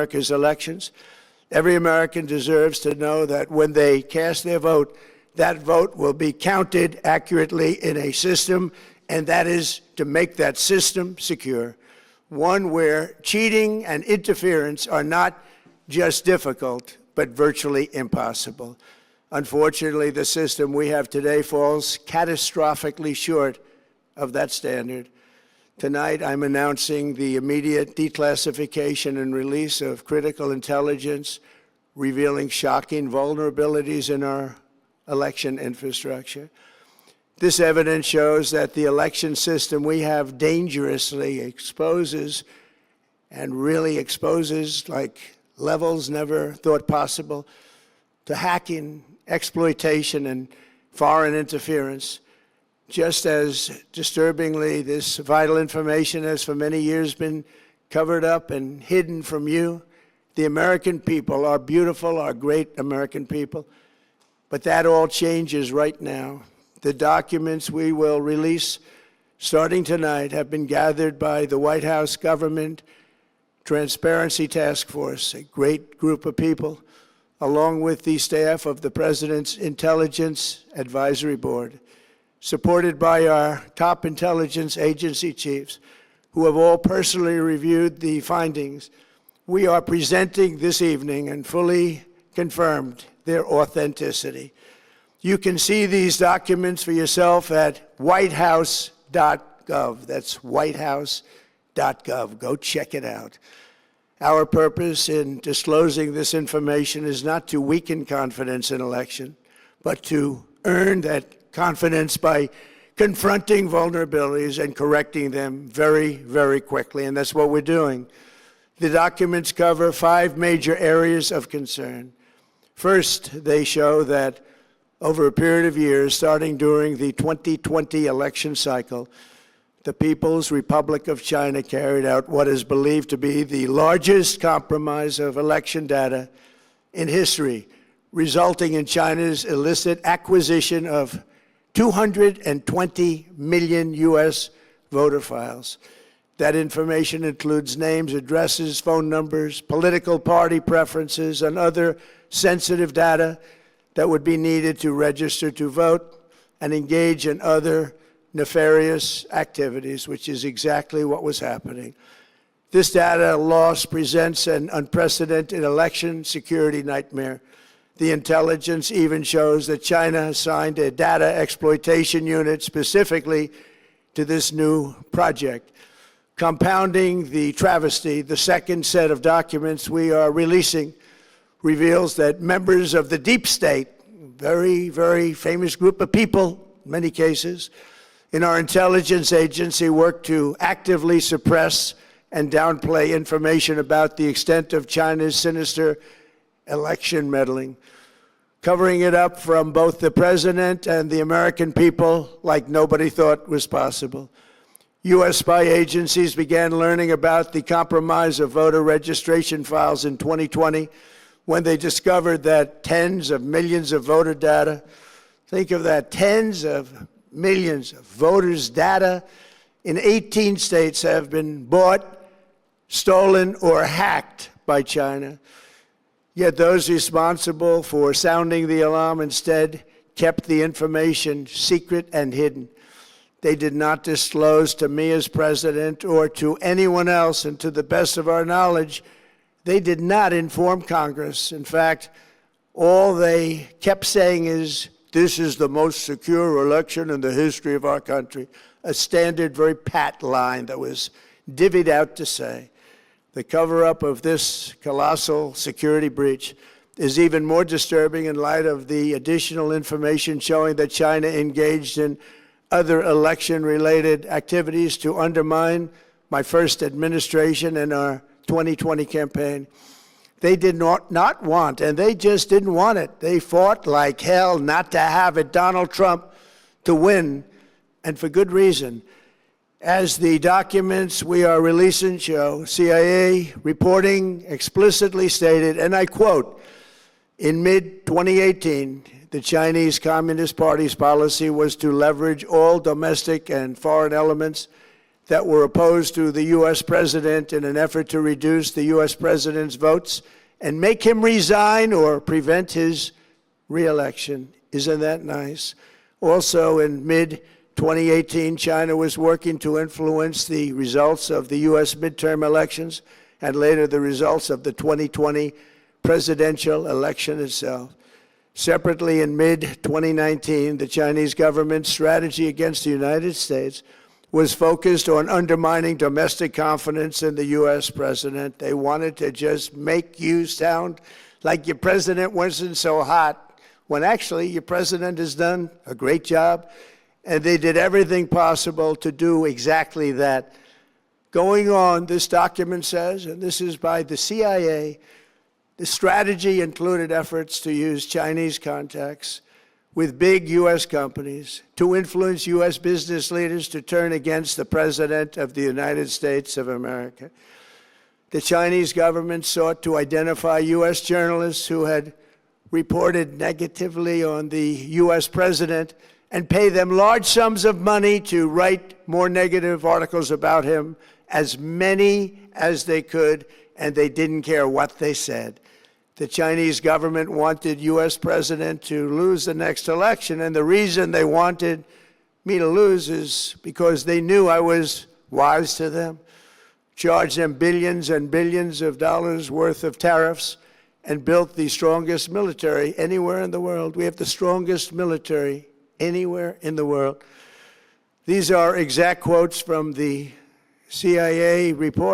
America's elections. Every American deserves to know that when they cast their vote, that vote will be counted accurately in a system, and that is to make that system secure, one where cheating and interference are not just difficult, but virtually impossible. Unfortunately, the system we have today falls catastrophically short of that standard. Tonight, I'm announcing the immediate declassification and release of critical intelligence revealing shocking vulnerabilities in our election infrastructure. This evidence shows that the election system we have dangerously exposes and really exposes like levels never thought possible to hacking, exploitation, and foreign interference. Just as disturbingly, this vital information has for many years been covered up and hidden from you. The American people, our beautiful, our great American people, but that all changes right now. The documents we will release starting tonight have been gathered by the White House Government Transparency Task Force, a great group of people, along with the staff of the President's Intelligence Advisory Board, supported by our top intelligence agency chiefs, who have all personally reviewed the findings. We are presenting this evening and fully confirmed their authenticity. You can see these documents for yourself at whitehouse.gov. That's whitehouse.gov. Go check it out. Our purpose in disclosing this information is not to weaken confidence in election, but to earn that confidence by confronting vulnerabilities and correcting them very, very quickly, and that's what we're doing. The documents cover 5 major areas of concern. First, they show that over a period of years, starting during the 2020 election cycle, the People's Republic of China carried out what is believed to be the largest compromise of election data in history, resulting in China's illicit acquisition of 220 million U.S. voter files. That information includes names, addresses, phone numbers, political party preferences, and other sensitive data that would be needed to register to vote and engage in other nefarious activities, which is exactly what was happening. This data loss presents an unprecedented election security nightmare. The intelligence even shows that China assigned a data exploitation unit specifically to this new project. Compounding the travesty, the second set of documents we are releasing reveals that members of the deep state, very, very famous group of people, in many cases, in our intelligence agency work to actively suppress and downplay information about the extent of China's sinister election meddling, covering it up from both the president and the American people like nobody thought was possible. U.S. spy agencies began learning about the compromise of voter registration files in 2020 when they discovered that tens of millions of voter data, think of that, tens of millions of voters' data in 18 states have been bought, stolen, or hacked by China. Yet those responsible for sounding the alarm instead kept the information secret and hidden. They did not disclose to me as president or to anyone else, and to the best of our knowledge, they did not inform Congress. In fact, all they kept saying is, this is the most secure election in the history of our country, a standard, very pat line that was divvied out to say. The cover-up of this colossal security breach is even more disturbing in light of the additional information showing that China engaged in other election-related activities to undermine my first administration and our 2020 campaign. They did not want, and they just didn't want it. They fought like hell not to have it, Donald Trump, to win, and for good reason. As the documents we are releasing show, CIA reporting explicitly stated, and I quote, in mid-2018, the Chinese Communist Party's policy was to leverage all domestic and foreign elements that were opposed to the U.S. president in an effort to reduce the U.S. president's votes and make him resign or prevent his re-election. Isn't that nice? Also, in mid-2018, China was working to influence the results of the U.S. midterm elections and later the results of the 2020 presidential election itself. Separately, in mid-2019, the Chinese government's strategy against the United States was focused on undermining domestic confidence in the U.S. president. They wanted to just make you sound like your president wasn't so hot, when actually your president has done a great job, and they did everything possible to do exactly that. Going on, this document says, and this is by the CIA, the strategy included efforts to use Chinese contacts with big U.S. companies to influence U.S. business leaders to turn against the President of the United States of America. The Chinese government sought to identify U.S. journalists who had reported negatively on the U.S. president and pay them large sums of money to write more negative articles about him, as many as they could, and they didn't care what they said. The Chinese government wanted U.S. president to lose the next election, and the reason they wanted me to lose is because they knew I was wise to them, charged them billions and billions of dollars worth of tariffs, and built the strongest military anywhere in the world. We have the strongest military anywhere in the world. These are exact quotes from the CIA report.